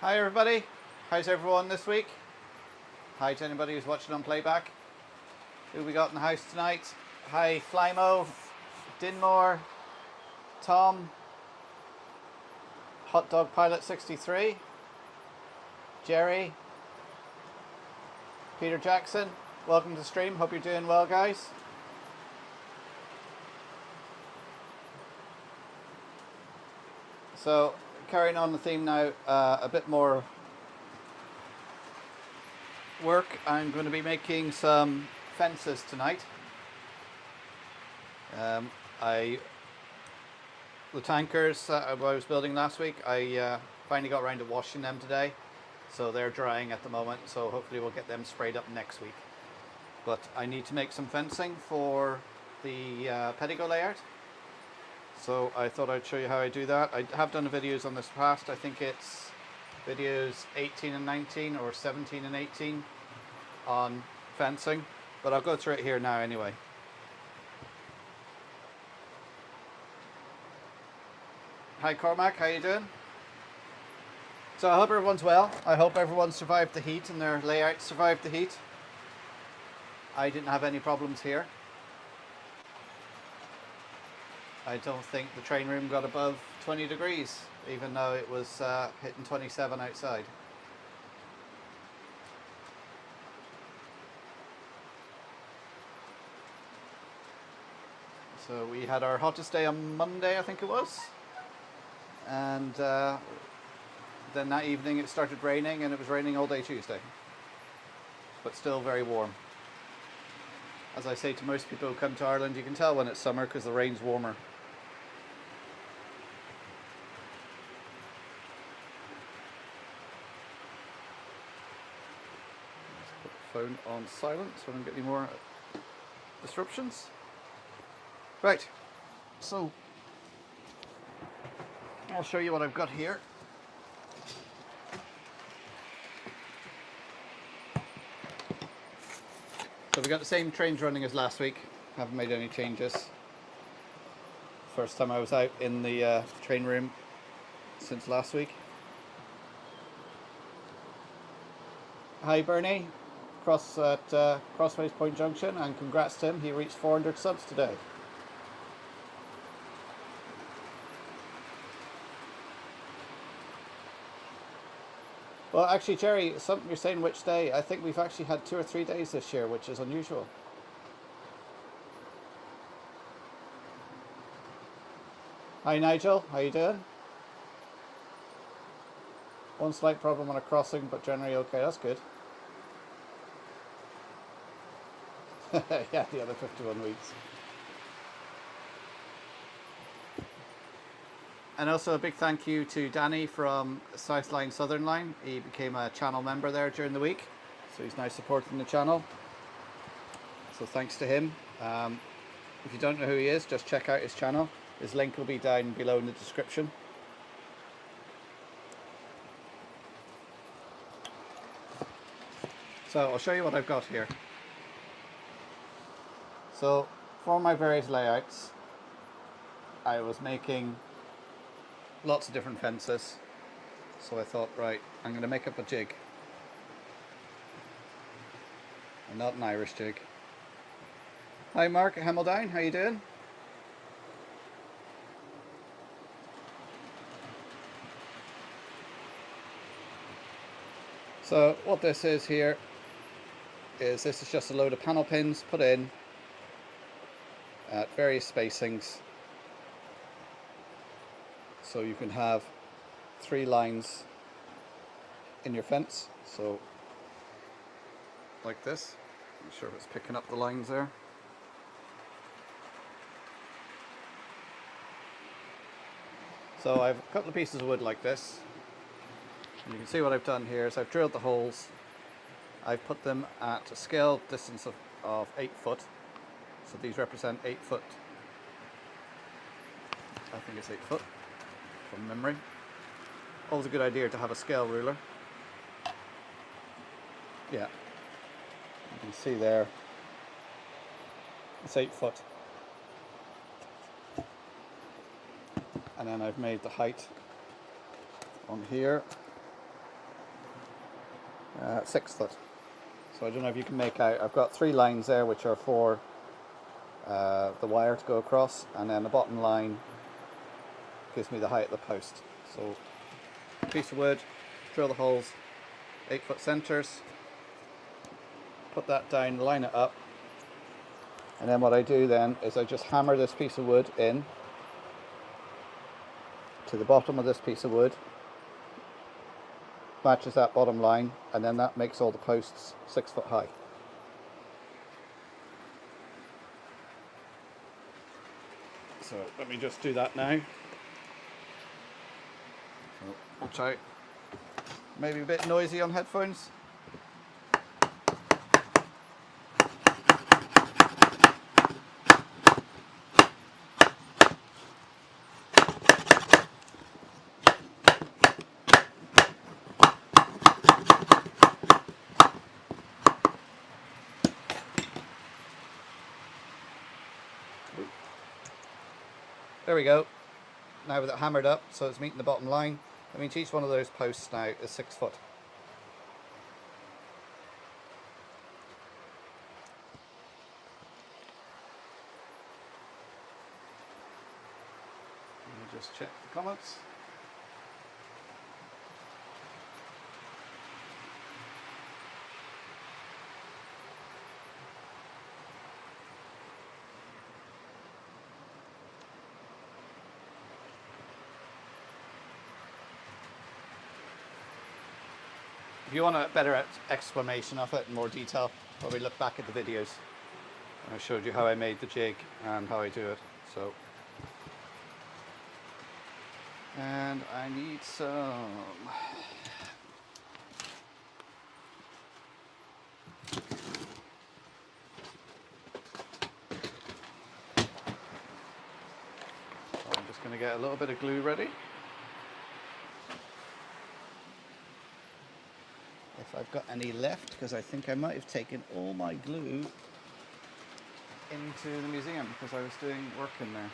Hi everybody, how's everyone this week? Hi to anybody who's watching on playback. Who we got in the house tonight? Hi Flymo, Dinmore, Tom, Hot Dog Pilot 63, Jerry, Peter Jackson. Welcome to the stream, hope you're doing well guys. So carrying on the theme now, a bit more work. I'm going to be making some fences tonight. The tankers I was building last week, I finally got around to washing them today, so they're drying at the moment, so hopefully we'll get them sprayed up next week. But I need to make some fencing for the Pettigo layout, so I thought I'd show you how I do that. I have done videos on this past. I think it's videos 18 and 19 or 17 and 18 on fencing, but I'll go through it here now anyway. Hi Cormac, how you doing? So I hope everyone's well. I hope everyone survived the heat and their layout survived the heat. I didn't have any problems here. I don't think the train room got above 20 degrees, even though it was hitting 27 outside. So we had our hottest day on Monday, I think it was. And then that evening it started raining, and it was raining all day Tuesday. But still very warm. As I say to most people who come to Ireland, you can tell when it's summer because the rain's warmer. Let's put the phone on silent so I don't get any more disruptions. Right, so I'll show you what I've got here. So we've got the same trains running as last week, haven't made any changes. First time I was out in the train room since last week. Hi Bernie, across at Crossways Point Junction, and congrats to him, he reached 400 subs today. Well, actually, Jerry, something you're saying which day? I think we've actually had 2 or 3 days this year, which is unusual. Hi, Nigel. How you doing? One slight problem on a crossing, but generally okay. That's good. Yeah, the other 51 weeks. And also a big thank you to Danny from South Line, Southern Line. He became a channel member there during the week, so he's now supporting the channel. So thanks to him. If you don't know who he is, just check out his channel. His link will be down below in the description. So I'll show you what I've got here. So for my various layouts, I was making lots of different fences, so I thought, right, I'm going to make up a jig, and not an Irish jig. Hi Mark Hameldown, how you doing? So what this is here is this is just a load of panel pins put in at various spacings. So you can have 3 lines in your fence, so like this. I'm not sure if it's picking up the lines there. So I have a couple of pieces of wood like this, and you can see what I've done here is I've drilled the holes. I've put them at a scale distance of 8 foot, so these represent 8 foot. I think it's 8 foot. From memory. Always a good idea to have a scale ruler. Yeah, you can see there it's 8 foot, and then I've made the height on here 6 foot. So I don't know if you can make out, I've got 3 lines there which are for the wire to go across, and then the bottom line gives me the height of the post. So piece of wood, drill the holes, 8-foot centres, put that down, line it up, and then what I do then is I just hammer this piece of wood in to the bottom of this piece of wood, matches that bottom line, and then that makes all the posts 6 foot high. So let me just do that now. So watch out, maybe a bit noisy on headphones. There we go. Now with it hammered up so it's meeting the bottom line, that means each one of those posts now is 6 foot. Let me just check the comments. If you want a better explanation of it in more detail, probably look back at the videos. I showed you how I made the jig and how I do it. So, and I need some. So I'm just going to get a little bit of glue ready. If I've got any left, because I think I might have taken all my glue into the museum because I was doing work in there.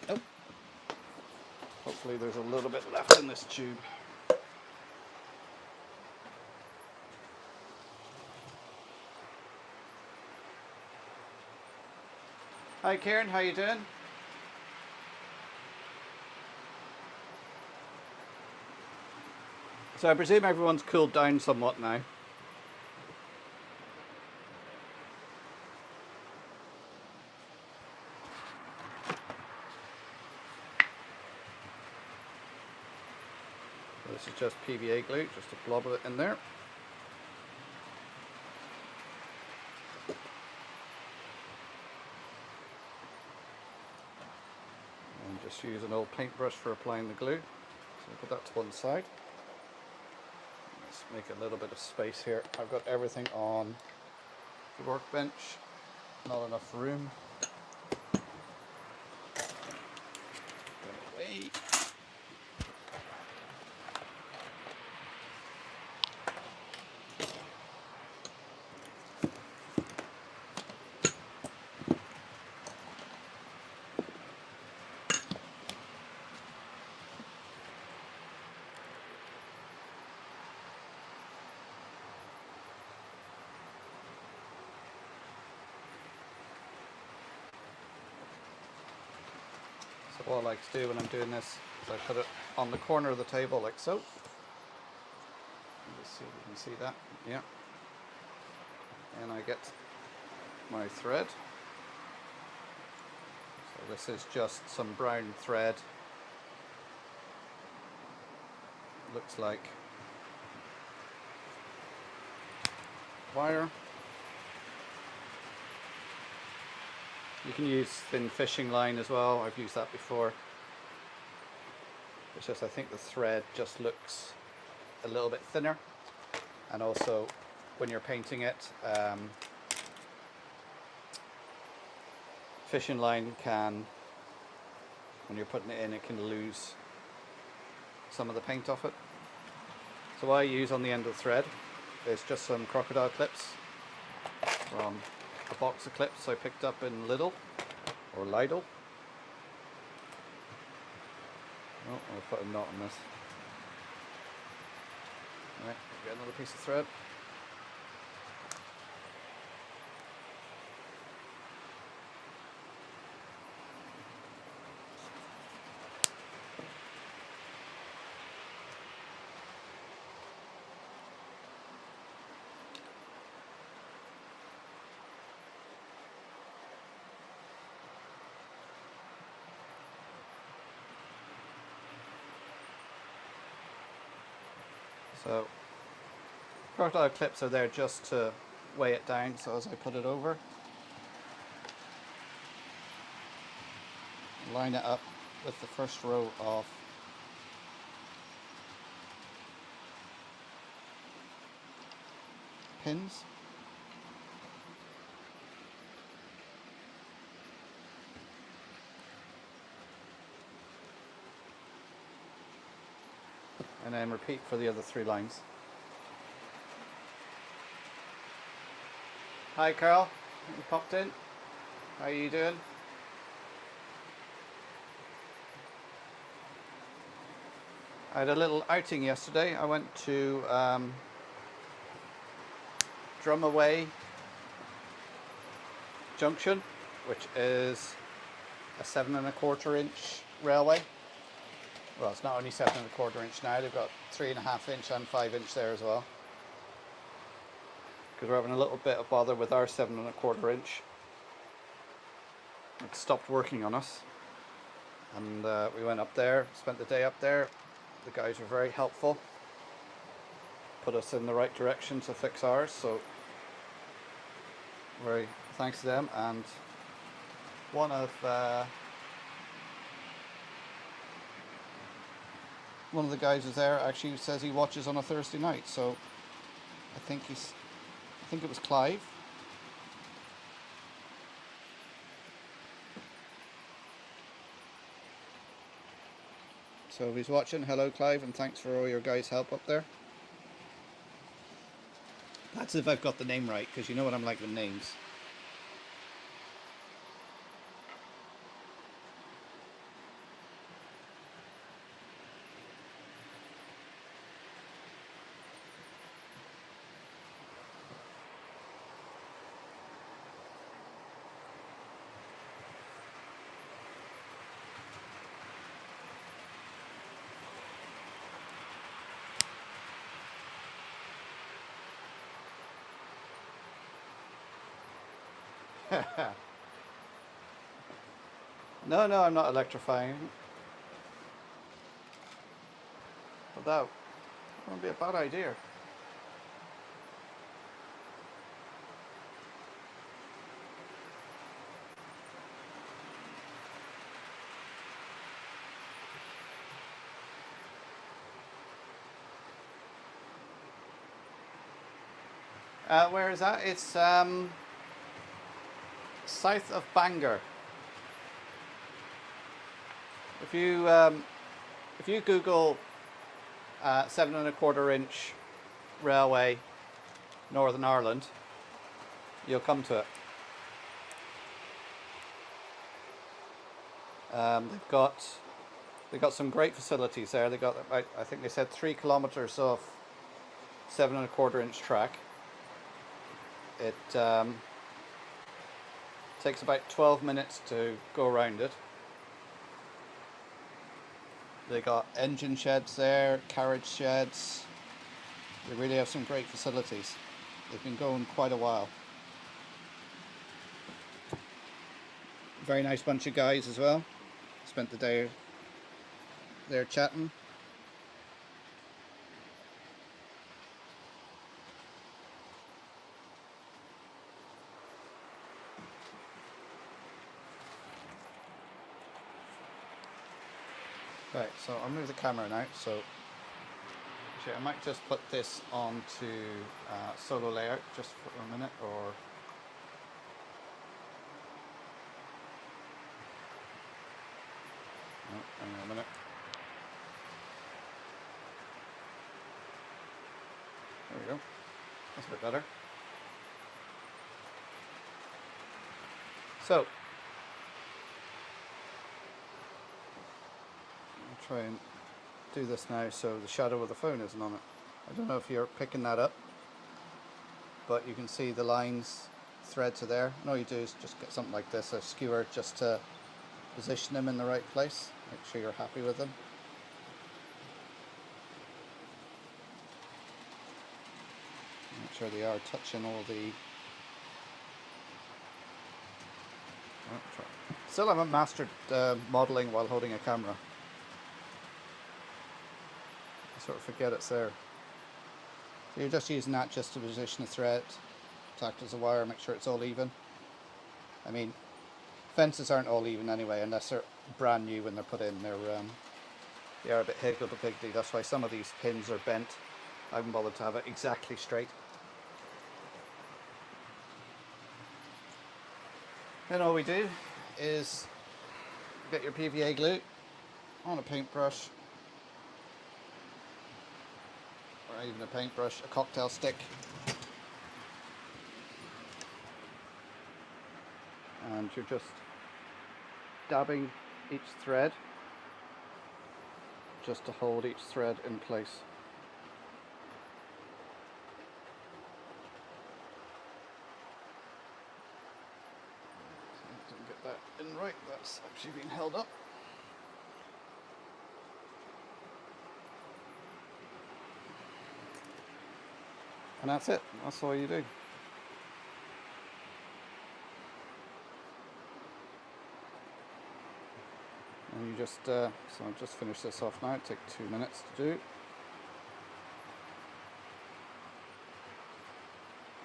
Oh, hopefully there's a little bit left in this tube. Hi Karen, how you doing? So I presume everyone's cooled down somewhat now. So this is just PVA glue, just a blob of it in there. Just use an old paintbrush for applying the glue. So put that to one side. Let's make a little bit of space here. I've got everything on the workbench, not enough room. Put it away. So what I like to do when I'm doing this is I put it on the corner of the table like so. Let's see if you can see that. Yeah. And I get my thread. So this is just some brown thread. Looks like wire. You can use thin fishing line as well. I've used that before. It's just I think the thread just looks a little bit thinner, and also when you're painting it, fishing line can, when you're putting it in, it can lose some of the paint off it. So what I use on the end of the thread is just some crocodile clips from a box of clips I picked up in Lidl or ladle. Oh, I'll put a knot on this. Right, get another piece of thread. So crocodile clips are there just to weigh it down, so as I put it over, line it up with the first row of pins. And then repeat for the other 3 lines. Hi Carl, you popped in. How are you doing? I had a little outing yesterday. I went to Drumaway Junction, which is a 7¼ inch railway. Well, it's not only 7¼ inch now, they've got 3.5 inch and 5 inch there as well. Because we're having a little bit of bother with our 7¼ inch. It stopped working on us. And we went up there, spent the day up there. The guys were very helpful. Put us in the right direction to fix ours, so very thanks to them. And one of the guys who's there actually says he watches on a Thursday night, so I think it was Clive. So if he's watching, hello Clive, and thanks for all your guys' help up there. That's if I've got the name right, because you know what I'm like with names. No, I'm not electrifying. But that would be a bad idea. Where is that? It's south of Bangor. If you Google 7¼ inch railway Northern Ireland, you'll come to it. They've got some great facilities there. They got about, I think they said 3 kilometers of 7¼ inch track. It takes about 12 minutes to go around it. They got engine sheds there, carriage sheds. They really have some great facilities. They've been going quite a while. Very nice bunch of guys as well. Spent the day there chatting. Right, so I'll move the camera now. So actually, I might just put this onto solo layout just for a minute, or no, hang on a minute. There we go. That's a bit better. So try and do this now so the shadow of the phone isn't on it. I don't know if you're picking that up, but you can see the lines, threads are there. And all you do is just get something like this, a skewer, just to position them in the right place. Make sure you're happy with them. Make sure they are touching all the... Still haven't mastered modelling while holding a camera. I sort of forget it's there. So you're just using that just to position the thread, to act as a wire, make sure it's all even. I mean, fences aren't all even anyway, unless they're brand new when they're put in. They are a bit higgledy-piggledy. That's why some of these pins are bent. I haven't bothered to have it exactly straight. Then all we do is get your PVA glue on a paintbrush, or even a paintbrush, a cocktail stick, and you're just dabbing each thread just to hold each thread in place. Didn't get that in right, that's actually being held up. And that's it, that's all you do. And you just, so I'll just finish this off now, it'll take 2 minutes to do.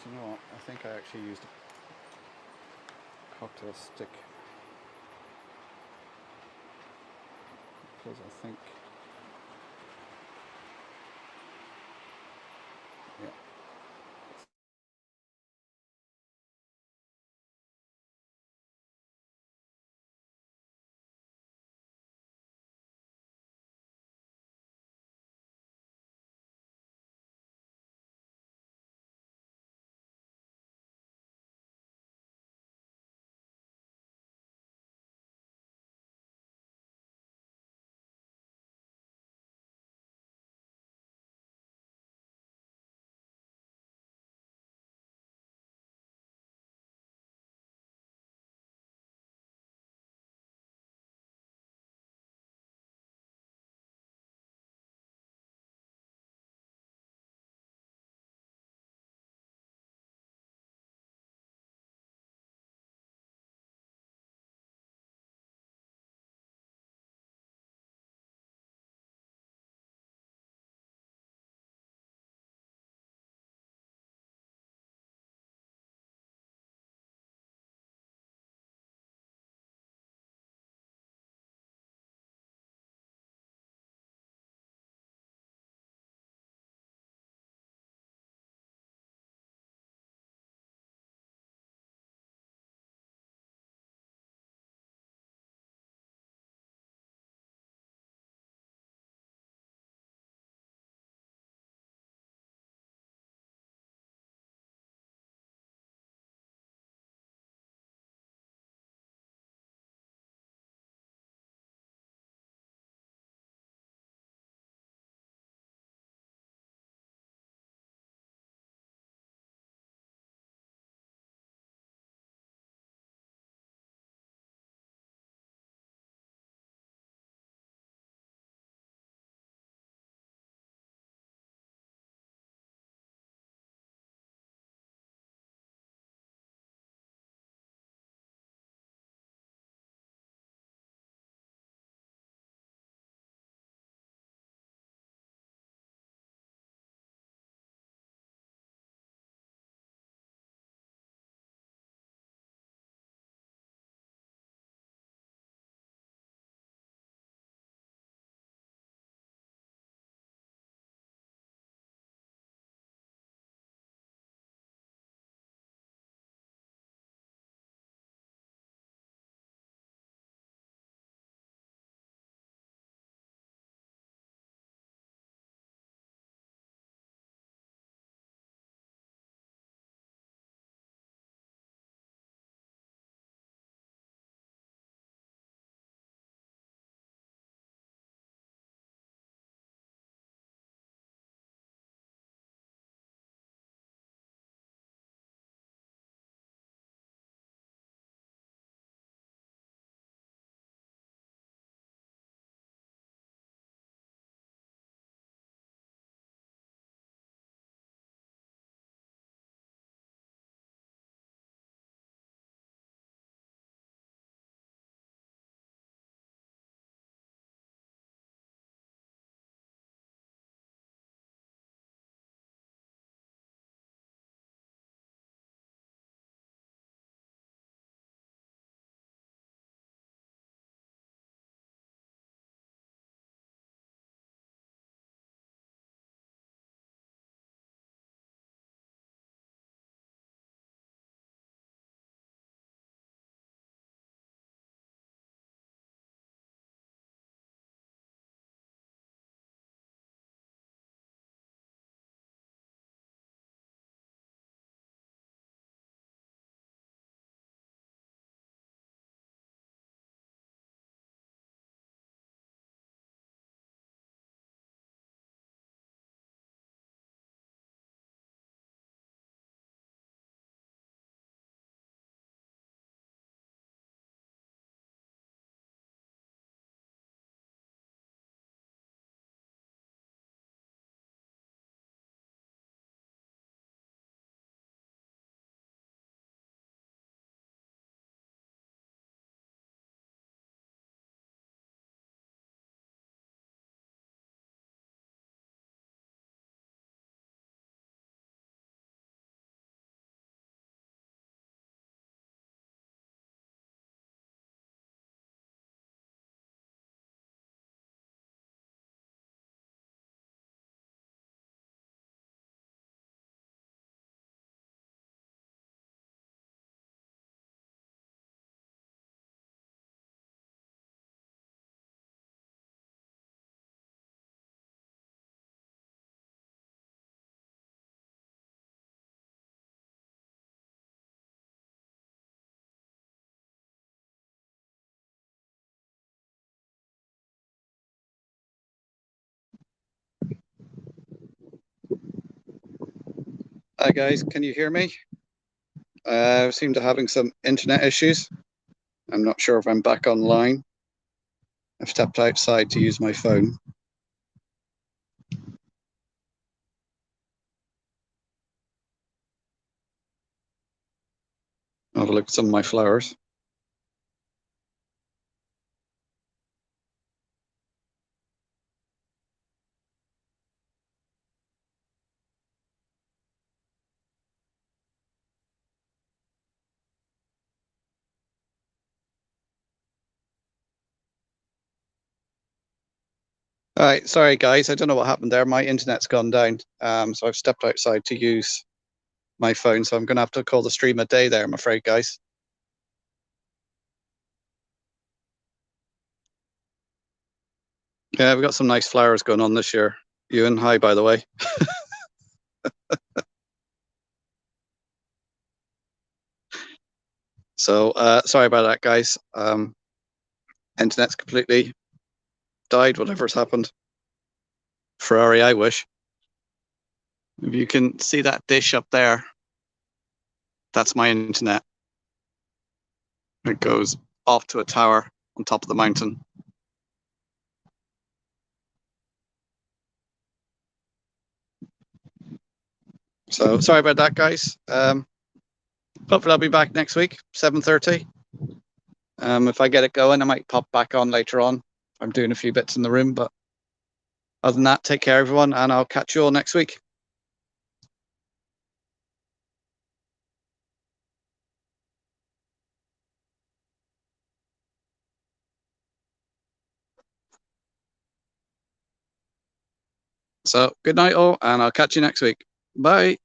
Do you know what, I think I actually used a cocktail stick, because I think, yeah. Hi guys, can you hear me? I seem to having some internet issues. I'm not sure if I'm back online. I've stepped outside to use my phone. I'll have a look at some of my flowers. All right, sorry guys, I don't know what happened there. My internet's gone down, so I've stepped outside to use my phone. So I'm going to have to call the stream a day there, I'm afraid, guys. Yeah, we've got some nice flowers going on this year. Ewan, hi, by the way. So sorry about that, guys. Internet's completely died, whatever's happened. Ferrari, I wish. If you can see that dish up there, that's my internet. It goes off to a tower on top of the mountain. So sorry about that, guys. Hopefully I'll be back next week, 7:30. If I get it going, I might pop back on later on. I'm doing a few bits in the room, but other than that, take care, everyone, and I'll catch you all next week. So good night all, and I'll catch you next week. Bye.